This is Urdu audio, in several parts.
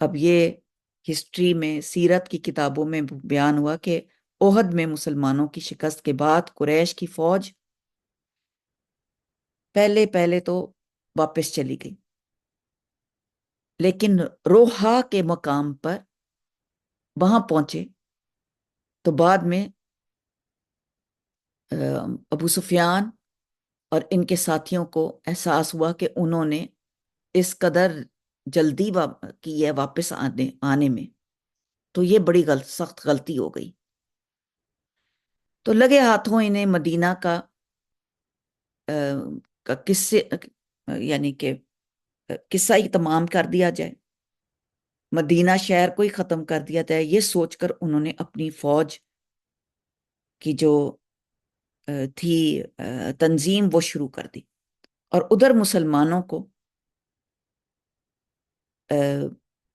اب یہ ہسٹری میں، سیرت کی کتابوں میں بیان ہوا کہ احد میں مسلمانوں کی شکست کے بعد قریش کی فوج پہلے پہلے تو واپس چلی گئی، لیکن روحا کے مقام پر وہاں پہنچے تو بعد میں ابو سفیان اور ان کے ساتھیوں کو احساس ہوا کہ انہوں نے اس قدر جلدی کی ہے واپس آنے میں، تو یہ بڑی سخت غلطی ہو گئی، تو لگے ہاتھوں انہیں مدینہ کا قصے، یعنی کہ قصہ ہی تمام کر دیا جائے، مدینہ شہر کو ہی ختم کر دیا جائے۔ یہ سوچ کر انہوں نے اپنی فوج کی جو تھی تنظیم وہ شروع کر دی، اور ادھر مسلمانوں کو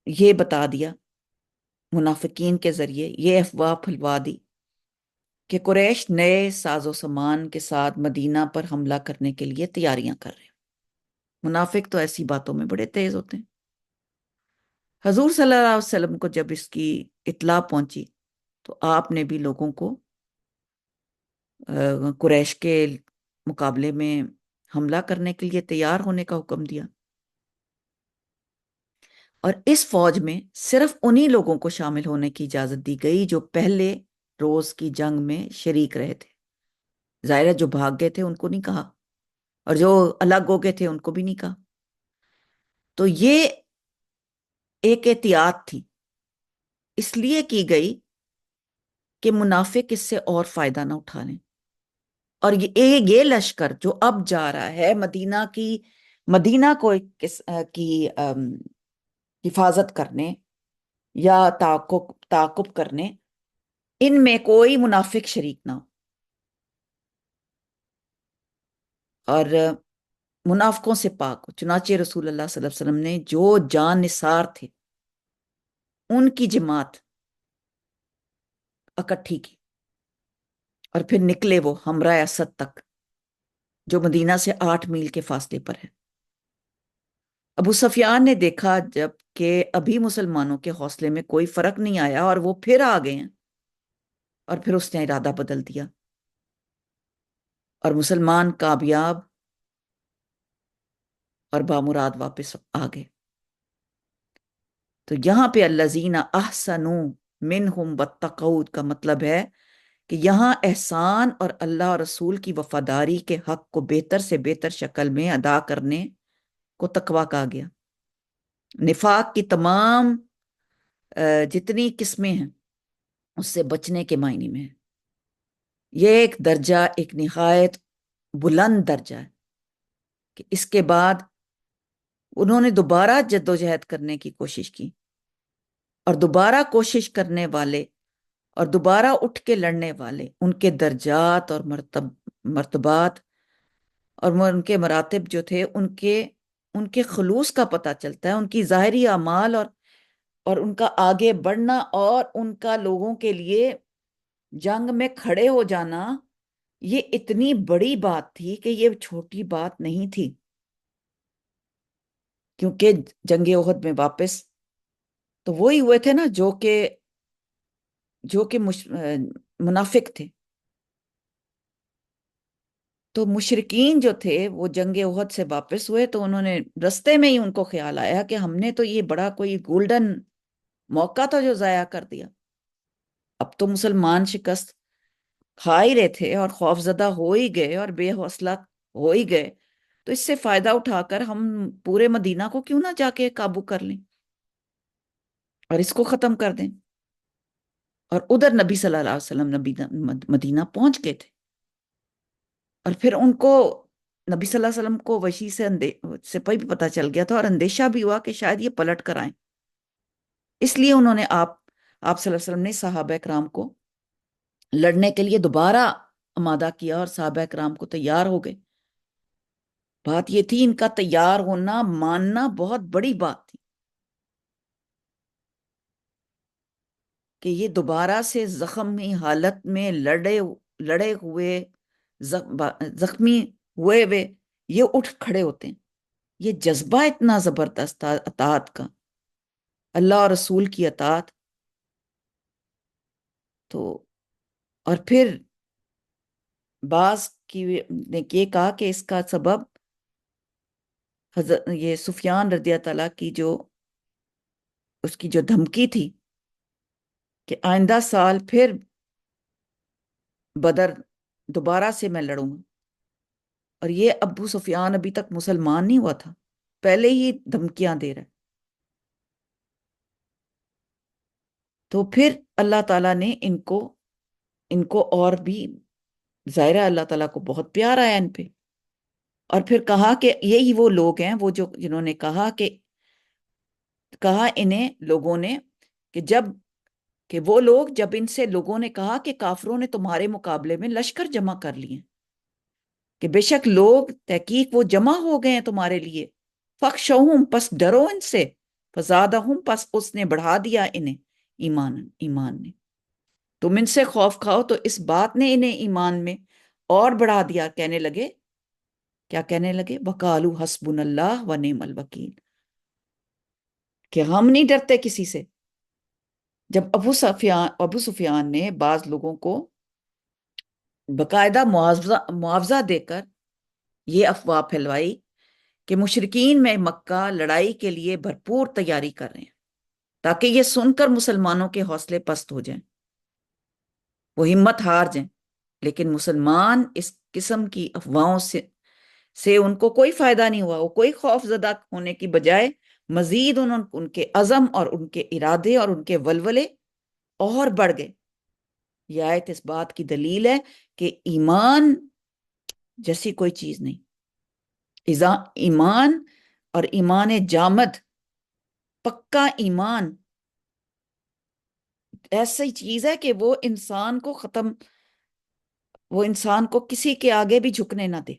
یہ بتا دیا منافقین کے ذریعے، یہ افواہ پھیلوا دی کہ قریش نئے ساز و سامان کے ساتھ مدینہ پر حملہ کرنے کے لیے تیاریاں کر رہے ہیں۔ منافق تو ایسی باتوں میں بڑے تیز ہوتے ہیں۔ حضور صلی اللہ علیہ وسلم کو جب اس کی اطلاع پہنچی تو آپ نے بھی لوگوں کو قریش کے مقابلے میں حملہ کرنے کے لیے تیار ہونے کا حکم دیا، اور اس فوج میں صرف انہی لوگوں کو شامل ہونے کی اجازت دی گئی جو پہلے روز کی جنگ میں شریک رہے تھے۔ ظاہر ہے جو بھاگ گئے تھے ان کو نہیں کہا، اور جو الگ ہو گئے تھے ان کو بھی نہیں کہا۔ تو یہ ایک احتیاط تھی، اس لیے کی گئی کہ منافق اس سے اور فائدہ نہ اٹھا لیں، اور یہ لشکر جو اب جا رہا ہے مدینہ کو کی حفاظت کرنے یا تعاقب کرنے، ان میں کوئی منافق شریک نہ ہو، اور منافقوں سے پاک ہو۔ چنانچہ رسول اللہ صلی اللہ علیہ وسلم نے جو جان نثار تھے ان کی جماعت اکٹھی کی، اور پھر نکلے وہ ہمراہ اسد تک، جو مدینہ سے 8 میل کے فاصلے پر ہے۔ ابو سفیان نے دیکھا جب کہ ابھی مسلمانوں کے حوصلے میں کوئی فرق نہیں آیا اور وہ پھر آ گئے ہیں، اور پھر اس نے ارادہ بدل دیا، اور مسلمان کامیاب اور بامراد واپس آ گئے۔ تو یہاں پہ الذین احسنوا منہم واتقوا کا مطلب ہے کہ یہاں احسان اور اللہ اور رسول کی وفاداری کے حق کو بہتر سے بہتر شکل میں ادا کرنے کو تقویٰ کہا گیا۔ نفاق کی تمام جتنی قسمیں ہیں اس سے بچنے کے معنی میں ہے۔ یہ ایک درجہ، ایک نہایت بلند درجہ ہے کہ اس کے بعد انہوں نے دوبارہ جد و جہد کرنے کی کوشش کی، اور دوبارہ کوشش کرنے والے اور دوبارہ اٹھ کے لڑنے والے، ان کے درجات اور مرتبات اور ان کے مراتب جو تھے، ان کے خلوص کا پتہ چلتا ہے، ان کی ظاہری اعمال اور ان کا آگے بڑھنا، اور ان کا لوگوں کے لیے جنگ میں کھڑے ہو جانا، یہ اتنی بڑی بات تھی کہ یہ چھوٹی بات نہیں تھی، کیونکہ جنگ احد میں واپس تو وہی ہوئے تھے نا جو کہ منافق تھے۔ تو مشرکین جو تھے وہ جنگ احد سے واپس ہوئے تو انہوں نے رستے میں ہی ان کو خیال آیا کہ ہم نے تو یہ بڑا کوئی گولڈن موقع تھا جو ضائع کر دیا۔ اب تو مسلمان شکست کھا ہی رہے تھے اور خوف زدہ ہو ہی گئے اور بے حوصلہ ہو ہی گئے، تو اس سے فائدہ اٹھا کر ہم پورے مدینہ کو کیوں نہ جا کے قابو کر لیں اور اس کو ختم کر دیں۔ اور ادھر نبی صلی اللہ علیہ وسلم مدینہ پہنچ گئے تھے، اور پھر ان کو نبی صلی اللہ علیہ وسلم کو وحی سے بھی پتہ چل گیا تھا، اور اندیشہ بھی ہوا کہ شاید یہ پلٹ کر آئیں۔ اس لیے انہوں نے آپ صلی اللہ علیہ وسلم نے صحابہ کرام کو لڑنے کے لیے دوبارہ آمادہ کیا، اور صحابہ کرام کو تیار ہو گئے۔ بات یہ تھی ان کا تیار ہونا، ماننا بہت بڑی بات تھی کہ یہ دوبارہ سے زخمی حالت میں لڑے ہوئے، زخمی ہوئے یہ اٹھ کھڑے ہوتے ہیں۔ یہ جذبہ اتنا زبردست تھا اطاعت کا اللہ اور رسول کی اطاعت. تو اور پھر بعض کی نے یہ کہا کہ اس کا سبب حضرت یہ سفیان رضی اللہ تعالیٰ کی جو اس کی جو دھمکی تھی کہ آئندہ سال پھر بدر دوبارہ سے میں لڑوں گا. اور یہ ابو سفیان ابھی تک مسلمان نہیں ہوا تھا، پہلے ہی دھمکیاں دے رہا ہے. تو پھر اللہ تعالیٰ نے ان کو اور بھی، ظاہرہ اللہ تعالیٰ کو بہت پیار آیا ان پہ. اور پھر کہا کہ یہی وہ لوگ ہیں، وہ جو جنہوں نے کہا انہیں لوگوں نے کہ وہ لوگ جب ان سے لوگوں نے کہا کہ کافروں نے تمہارے مقابلے میں لشکر جمع کر لیے، کہ بے شک لوگ تحقیق وہ جمع ہو گئے ہیں تمہارے لیے، فخشوہم پس ڈرو ان سے، فزادہم پس اس نے بڑھا دیا انہیں ایمان نے. تم ان سے خوف کھاؤ تو اس بات نے انہیں ایمان میں اور بڑھا دیا. کیا کہنے لگے؟ وقالو حسبنا اللہ و نعم الوکیل، کہ ہم نہیں ڈرتے کسی سے. جب ابو سفیان نے بعض لوگوں کو باقاعدہ معاوضہ دے کر یہ افواہ پھیلوائی کہ مشرکین میں مکہ لڑائی کے لیے بھرپور تیاری کر رہے ہیں، تاکہ یہ سن کر مسلمانوں کے حوصلے پست ہو جائیں، وہ ہمت ہار جائیں. لیکن مسلمان اس قسم کی افواہوں سے ان کو کوئی فائدہ نہیں ہوا. وہ کوئی خوف زدہ ہونے کی بجائے مزید ان کے عزم اور ان کے ارادے اور ان کے ولولے اور بڑھ گئے. یہ آیت اس بات کی دلیل ہے کہ ایمان جیسی کوئی چیز نہیں. ایمان اور ایمان جامد، پکا ایمان ایسی چیز ہے کہ وہ انسان کو کسی کے آگے بھی جھکنے نہ دے.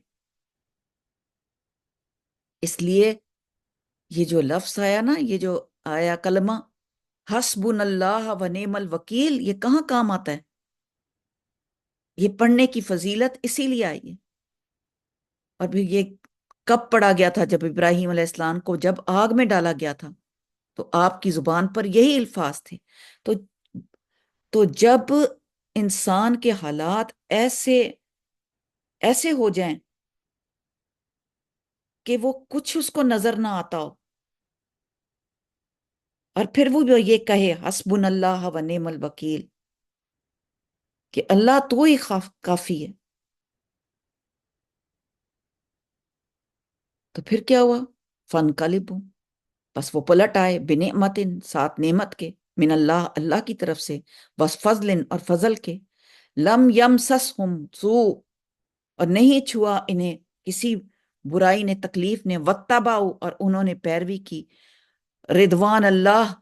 اس لیے یہ جو لفظ آیا نا، یہ جو آیا کلمہ حسبنا اللہ و نعم الوکیل، یہ کہاں کام آتا ہے؟ یہ پڑھنے کی فضیلت اسی لیے آئی ہے. اور پھر یہ کب پڑھا گیا تھا؟ جب ابراہیم علیہ السلام کو جب آگ میں ڈالا گیا تھا، تو آپ کی زبان پر یہی الفاظ تھے. تو جب انسان کے حالات ایسے ہو جائیں کہ وہ کچھ اس کو نظر نہ آتا ہو، اور پھر وہ یہ کہے حسبنا اللہ و نعم الوکیل، کہ اللہ تو ہی کافی ہے، تو پھر کیا ہوا؟ فَانْقَلِبُوا، بس وہ پلٹ آئے، بِنِعْمَةٍ، ساتھ نعمت کے، من اللہ کی طرف سے، بس فضل، اور فضل کے، لم یمسسہم سوء، اور نہیں چھوا انہیں کسی برائی نے، تکلیف نے، واتبعوا، اور انہوں نے پیروی کی، رضوان اللہ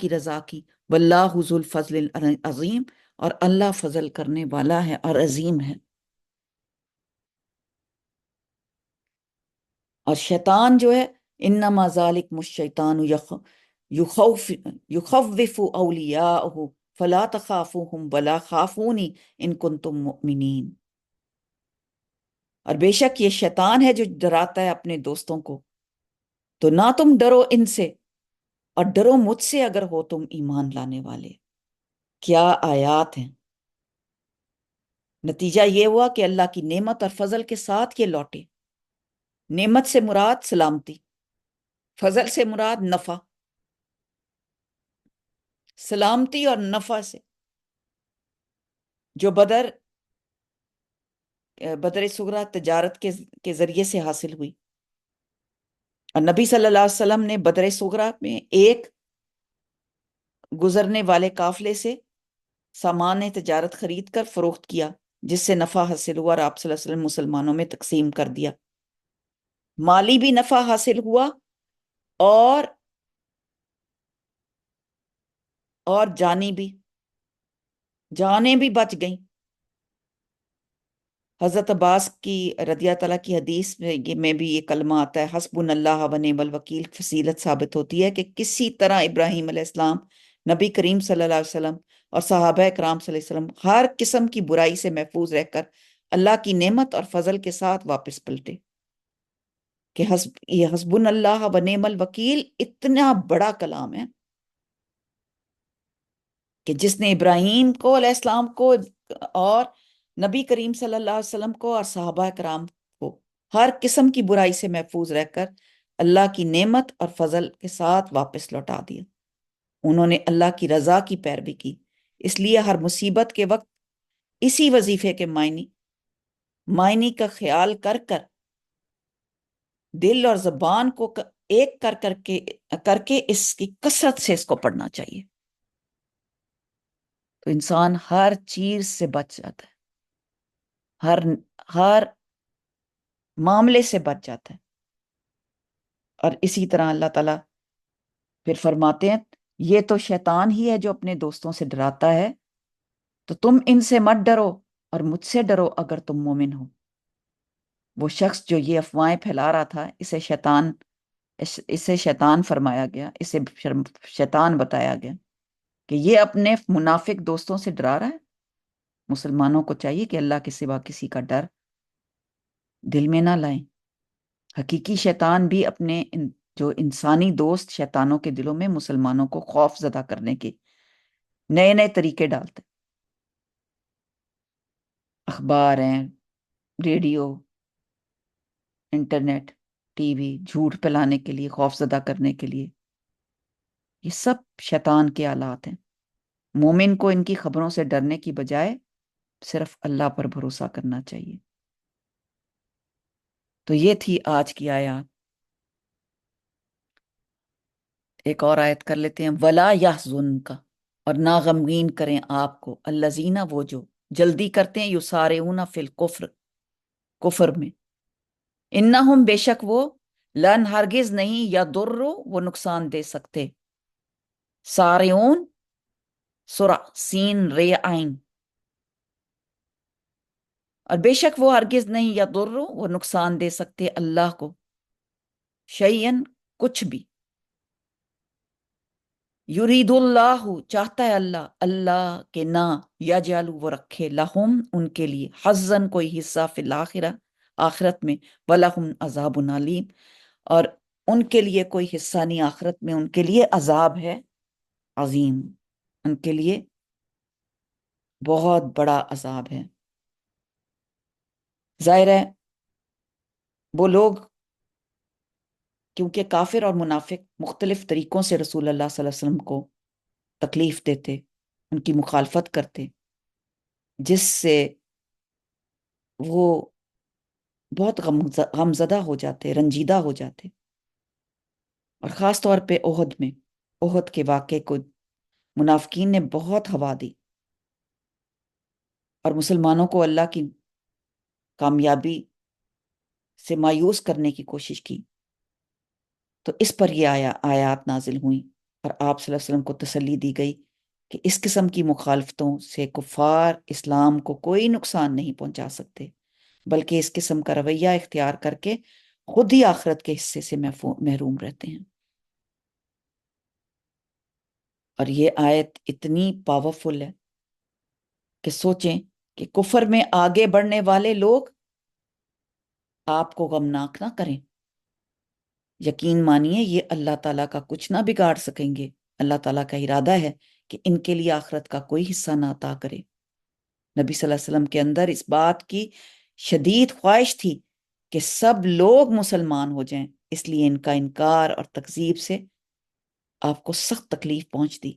کی رضا کی، واللہ ذو الفضل العظیم، اور اللہ فضل کرنے والا ہے اور عظیم ہے. اور شیطان جو ہے، انما ذالکم الشیطان یخوف اولیاءہ فلا تخافوہم ولا خافونی ان کنتم مؤمنین. اور بے شک یہ شیطان ہے جو ڈراتا ہے اپنے دوستوں کو، تو نہ تم ڈرو ان سے، اور ڈرو مجھ سے اگر ہو تم ایمان لانے والے. کیا آیات ہیں! نتیجہ یہ ہوا کہ اللہ کی نعمت اور فضل کے ساتھ یہ لوٹے. نعمت سے مراد سلامتی، فضل سے مراد نفع. سلامتی اور نفع سے جو بدر صغریٰ تجارت کے ذریعے سے حاصل ہوئی، اور نبی صلی اللہ علیہ وسلم نے بدر صغریٰ میں ایک گزرنے والے قافلے سے سامان تجارت خرید کر فروخت کیا، جس سے نفع حاصل ہوا، اور آپ صلی اللہ علیہ وسلم مسلمانوں میں تقسیم کر دیا. مالی بھی نفع حاصل ہوا، اور جانی بھی، جانیں بھی بچ گئیں. حضرت عباس کی رضی اللہ تعالیٰ کی حدیث میں بھی یہ کلمہ آتا ہے، حسبنا اللہ و نعم الوکیل. فصیلت ثابت ہوتی ہے کہ کسی طرح ابراہیم علیہ السلام، نبی کریم صلی اللہ علیہ وسلم، اور صحابہ کرام صلی اللہ علیہ وسلم ہر قسم کی برائی سے محفوظ رہ کر اللہ کی نعمت اور فضل کے ساتھ واپس پلٹے. کہ یہ حسبنا اللہ و نعم الوکیل اتنا بڑا کلام ہے کہ جس نے ابراہیم کو علیہ السلام کو اور نبی کریم صلی اللہ علیہ وسلم کو اور صحابہ کرام کو ہر قسم کی برائی سے محفوظ رہ کر اللہ کی نعمت اور فضل کے ساتھ واپس لوٹا دیا۔ انہوں نے اللہ کی رضا کی پیروی کی، اس لیے ہر مصیبت کے وقت اسی وظیفے کے معنی کا خیال کر دل اور زبان کو ایک کر کے اس کی کثرت سے اس کو پڑھنا چاہیے، تو انسان ہر چیز سے بچ جاتا ہے، ہر معاملے سے بچ جاتا ہے۔ اور اسی طرح اللہ تعالیٰ پھر فرماتے ہیں یہ تو شیطان ہی ہے جو اپنے دوستوں سے ڈراتا ہے، تو تم ان سے مت ڈرو اور مجھ سے ڈرو اگر تم مومن ہو۔ وہ شخص جو یہ افواہیں پھیلا رہا تھا اسے شیطان فرمایا گیا، اسے شیطان بتایا گیا کہ یہ اپنے منافق دوستوں سے ڈرا رہا ہے۔ مسلمانوں کو چاہیے کہ اللہ کے سوا کسی کا ڈر دل میں نہ لائیں۔ حقیقی شیطان بھی اپنے جو انسانی دوست شیطانوں کے دلوں میں مسلمانوں کو خوف زدہ کرنے کے نئے نئے طریقے ڈالتے، اخبار ہیں، ریڈیو، انٹرنیٹ، ٹی وی، جھوٹ پھیلانے کے لیے، خوف زدہ کرنے کے لیے، یہ سب شیطان کے آلات ہیں۔ مومن کو ان کی خبروں سے ڈرنے کی بجائے صرف اللہ پر بھروسہ کرنا چاہیے۔ تو یہ تھی آج کی آیات۔ ایک اور آیت کر لیتے ہیں، وَلَا يَحْزُنْكَ، اور نہ غمگین کریں آپ کو، الَّذِينَ، وہ جو جلدی کرتے ہیں، يُسَارِعُونَ فِي الْكُفْرِ، کفر میں، انہم، بے شک وہ، لن، ہرگز نہیں، یضر، وہ نقصان دے سکتے، سارعون، سرع، سین رے عین، اور بے شک وہ ہرگز نہیں، یضر، وہ نقصان دے سکتے اللہ کو، شیئن، کچھ بھی، یرید اللہ، چاہتا ہے اللہ، اللہ کے نہ، یجعل، وہ رکھے، لہم، ان کے لیے، حظاً، کوئی حصہ، فی الآخرہ، آخرت میں، ولہم، عذاب علیم، اور ان کے لیے کوئی حصہ نہیں آخرت میں، ان کے لیے عذاب ہے عظیم، ان کے لیے بہت بڑا عذاب ہے۔ ظاہر ہے وہ لوگ، کیونکہ کافر اور منافق مختلف طریقوں سے رسول اللہ صلی اللہ علیہ وسلم کو تکلیف دیتے، ان کی مخالفت کرتے، جس سے وہ بہت غمزدہ ہو جاتے، رنجیدہ ہو جاتے، اور خاص طور پہ احد کے واقعے کو منافقین نے بہت ہوا دی، اور مسلمانوں کو اللہ کی کامیابی سے مایوس کرنے کی کوشش کی، تو اس پر یہ آیات نازل ہوئیں، اور آپ صلی اللہ علیہ وسلم کو تسلی دی گئی کہ اس قسم کی مخالفتوں سے کفار اسلام کو کوئی نقصان نہیں پہنچا سکتے، بلکہ اس قسم کا رویہ اختیار کر کے خود ہی آخرت کے حصے سے محروم رہتے ہیں۔ اور یہ آیت اتنی پاورفل ہے کہ سوچیں کہ کفر میں آگے بڑھنے والے لوگ آپ کو غمناک نہ کریں، یقین مانیے یہ اللہ تعالیٰ کا کچھ نہ بگاڑ سکیں گے، اللہ تعالیٰ کا ارادہ ہے کہ ان کے لیے آخرت کا کوئی حصہ نہ عطا کرے۔ نبی صلی اللہ علیہ وسلم کے اندر اس بات کی شدید خواہش تھی کہ سب لوگ مسلمان ہو جائیں، اس لیے ان کا انکار اور تکذیب سے آپ کو سخت تکلیف پہنچ دی۔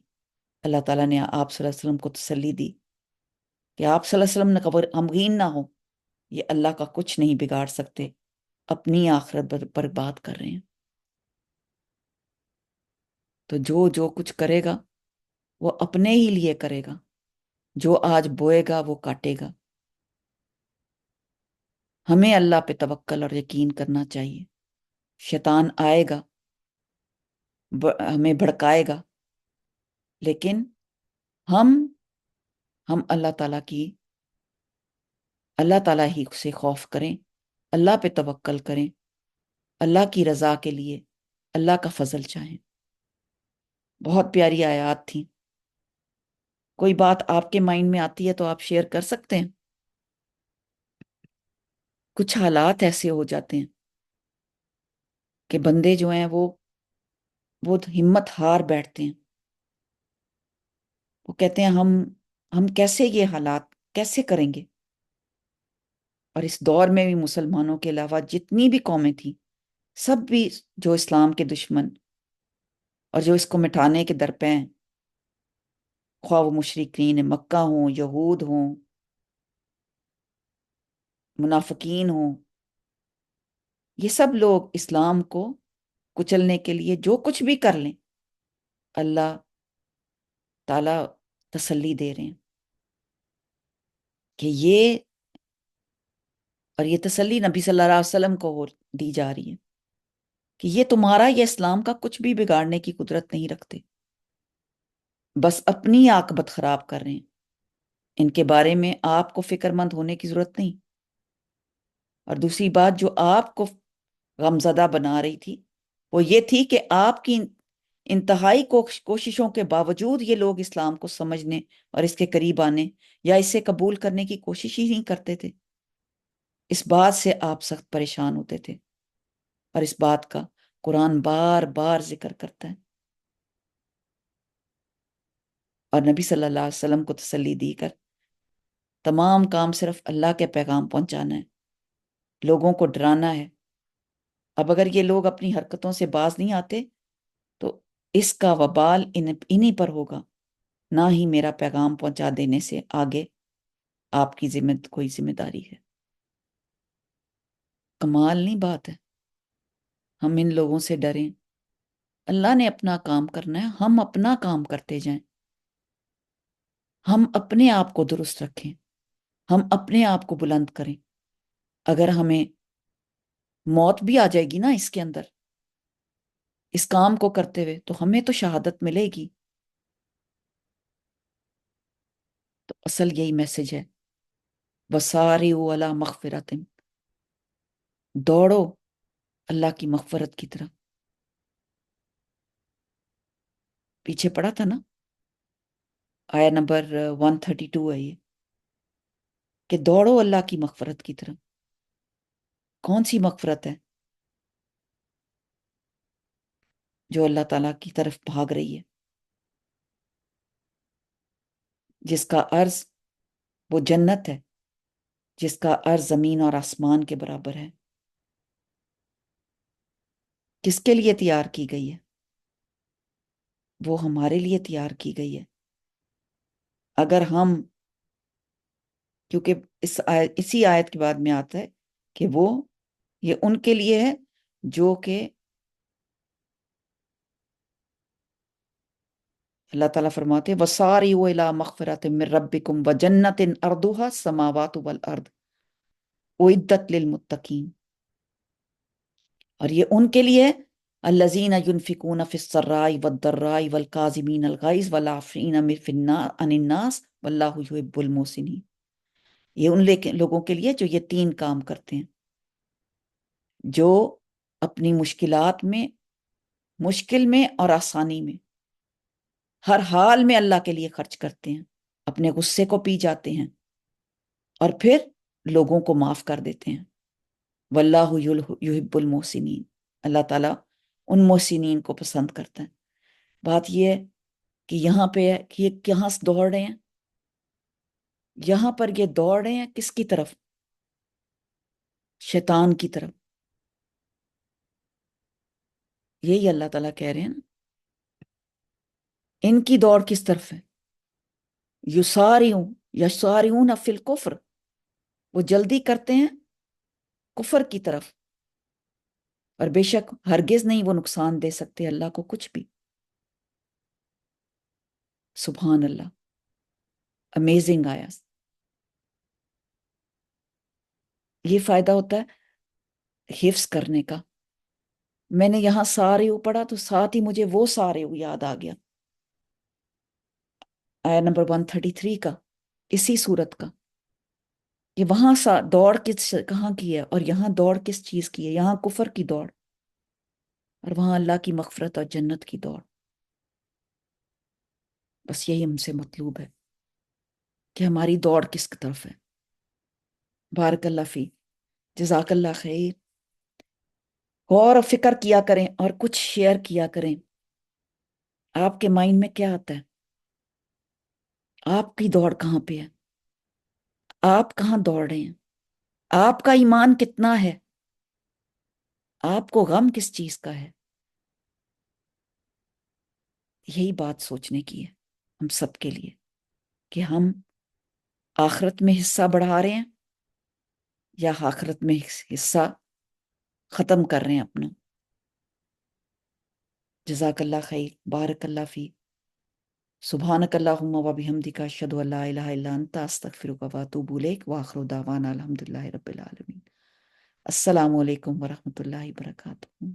اللہ تعالیٰ نے آپ صلی اللہ علیہ وسلم کو تسلی دی کہ آپ صلی اللہ علیہ وسلم غمگین نہ ہو، یہ اللہ کا کچھ نہیں بگاڑ سکتے، اپنی آخرت برباد کر رہے ہیں۔ تو جو کچھ کرے گا وہ اپنے ہی لیے کرے گا، جو آج بوئے گا وہ کاٹے گا۔ ہمیں اللہ پہ توکل اور یقین کرنا چاہیے۔ شیطان آئے گا، ہمیں بھڑکائے گا، لیکن ہم اللہ تعالیٰ ہی سے خوف کریں، اللہ پہ توکل کریں، اللہ کی رضا کے لیے اللہ کا فضل چاہیں۔ بہت پیاری آیات تھیں۔ کوئی بات آپ کے مائنڈ میں آتی ہے تو آپ شیئر کر سکتے ہیں۔ کچھ حالات ایسے ہو جاتے ہیں کہ بندے جو ہیں وہ ہمت ہار بیٹھتے ہیں، وہ کہتے ہیں ہم کیسے یہ حالات کیسے کریں گے؟ اور اس دور میں بھی مسلمانوں کے علاوہ جتنی بھی قومیں تھیں، سب بھی جو اسلام کے دشمن اور جو اس کو مٹانے کے درپے ہیں، خواہ وہ مشرکین مکہ ہوں، یہود ہوں، منافقین ہوں، یہ سب لوگ اسلام کو کچلنے کے لیے جو کچھ بھی کر لیں، اللہ تعالی تسلی دے رہے ہیں کہ یہ، اور یہ تسلی نبی صلی اللہ علیہ وسلم کو دی جا رہی ہے کہ یہ تمہارا یہ اسلام کا کچھ بھی بگاڑنے کی قدرت نہیں رکھتے، بس اپنی عاقبت خراب کر رہے ہیں، ان کے بارے میں آپ کو فکر مند ہونے کی ضرورت نہیں۔ اور دوسری بات جو آپ کو غمزدہ بنا رہی تھی وہ یہ تھی کہ آپ کی انتہائی کوششوں کے باوجود یہ لوگ اسلام کو سمجھنے اور اس کے قریب آنے یا اسے قبول کرنے کی کوشش ہی نہیں کرتے تھے۔ اس بات سے آپ سخت پریشان ہوتے تھے، اور اس بات کا قرآن بار بار ذکر کرتا ہے، اور نبی صلی اللہ علیہ وسلم کو تسلی دی کر تمام کام صرف اللہ کے پیغام پہنچانا ہے، لوگوں کو ڈرانا ہے۔ اب اگر یہ لوگ اپنی حرکتوں سے باز نہیں آتے تو اس کا وبال انہی پر ہوگا، نہ ہی میرا پیغام پہنچا دینے سے آگے آپ کی کوئی ذمہ داری ہے۔ کمال نہیں بات ہے؟ ہم ان لوگوں سے ڈریں؟ اللہ نے اپنا کام کرنا ہے، ہم اپنا کام کرتے جائیں، ہم اپنے آپ کو درست رکھیں، ہم اپنے آپ کو بلند کریں۔ اگر ہمیں موت بھی آ جائے گی نا اس کے اندر، اس کام کو کرتے ہوئے، تو ہمیں تو شہادت ملے گی۔ تو اصل یہی میسج ہے، وَسَارِعُوا إِلَىٰ مَغْفِرَةٍ، دوڑو اللہ کی مغفرت کی طرف۔ پیچھے پڑا تھا نا، آیا نمبر 132 ہے یہ، کہ دوڑو اللہ کی مغفرت کی طرف۔ کون سی مغفرت ہے؟ جو اللہ تعالیٰ کی طرف بھاگ رہی ہے، جس کا عرض وہ جنت ہے، جس کا عرض زمین اور آسمان کے برابر ہے۔ کس کے لیے تیار کی گئی ہے؟ وہ ہمارے لیے تیار کی گئی ہے۔ اگر ہم، کیونکہ اسی آیت کے بعد میں آتا ہے کہ وہ، یہ ان کے لیے ہے جو کہ اللہ تعالیٰ فرماتے ہیں وَسَارِعُوا إِلَىٰ مَغْفِرَةٍ مِّن رَبِّكُمْ وَجَنَّةٍ أَرْضُهَا السَّمَاوَاتُ وَالْأَرْضُ أُعِدَّتْ لِلْمُتَّقِينَ۔ اور یہ ان کے لیے الَّذِينَ يُنْفِقُونَ فِي السَّرَّاءِ وَالضَّرَّاءِ وَالْكَاظِمِينَ الْغَيْظَ وَالْعَافِينَ عَنِ النَّاسِ وَاللَّهُ يُحِبُّ الْمُحْسِنِينَ۔ یہ ان لوگوں کے لیے جو یہ تین کام کرتے ہیں، جو اپنی مشکلات میں، مشکل میں اور آسانی میں، ہر حال میں اللہ کے لیے خرچ کرتے ہیں، اپنے غصے کو پی جاتے ہیں اور پھر لوگوں کو معاف کر دیتے ہیں۔ واللہ یحب المحسنین، اللہ تعالیٰ ان محسنین کو پسند کرتا ہے۔ بات یہ ہے کہ یہاں پہ ہے کہ یہ کہاں سے دوڑ رہے ہیں؟ یہاں پر یہ دوڑ رہے ہیں کس کی طرف؟ شیطان کی طرف۔ یہی اللہ تعالیٰ کہہ رہے ہیں نا، ان کی دوڑ کس طرف ہے؟ یسارعون فی الکفر، وہ جلدی کرتے ہیں کفر کی طرف، اور بے شک ہرگز نہیں وہ نقصان دے سکتے اللہ کو کچھ بھی۔ سبحان اللہ، امیزنگ آیا۔ یہ فائدہ ہوتا ہے حفظ کرنے کا۔ میں نے یہاں سارے پڑھا تو ساتھ ہی مجھے وہ سارے یاد آ گیا، آیا نمبر 133 کا، اسی صورت کا، کہ وہاں دوڑ کہاں کی ہے اور یہاں دوڑ کس چیز کی ہے؟ یہاں کفر کی دوڑ اور وہاں اللہ کی مغفرت اور جنت کی دوڑ۔ بس یہی ہم سے مطلوب ہے کہ ہماری دوڑ کس کی طرف ہے۔ بارک اللہ فی، جزاک اللہ خیر۔ غور و فکر کیا کریں اور کچھ شیئر کیا کریں۔ آپ کے مائنڈ میں کیا آتا ہے؟ آپ کی دوڑ کہاں پہ ہے؟ آپ کہاں دوڑ رہے ہیں؟ آپ کا ایمان کتنا ہے؟ آپ کو غم کس چیز کا ہے؟ یہی بات سوچنے کی ہے ہم سب کے لیے، کہ ہم آخرت میں حصہ بڑھا رہے ہیں یا آخرت میں حصہ ختم کر رہے ہیں اپنا۔ جزاک اللہ خیر، بارک اللہ فی، سبحانک اللہم و بحمدک، اشہد ان لا الہ الا انت، استغفرک و اتوب الیک، وآخر دعوانا الحمدللہ رب العالمین۔ السلام علیکم ورحمۃ اللہ وبرکاتہ۔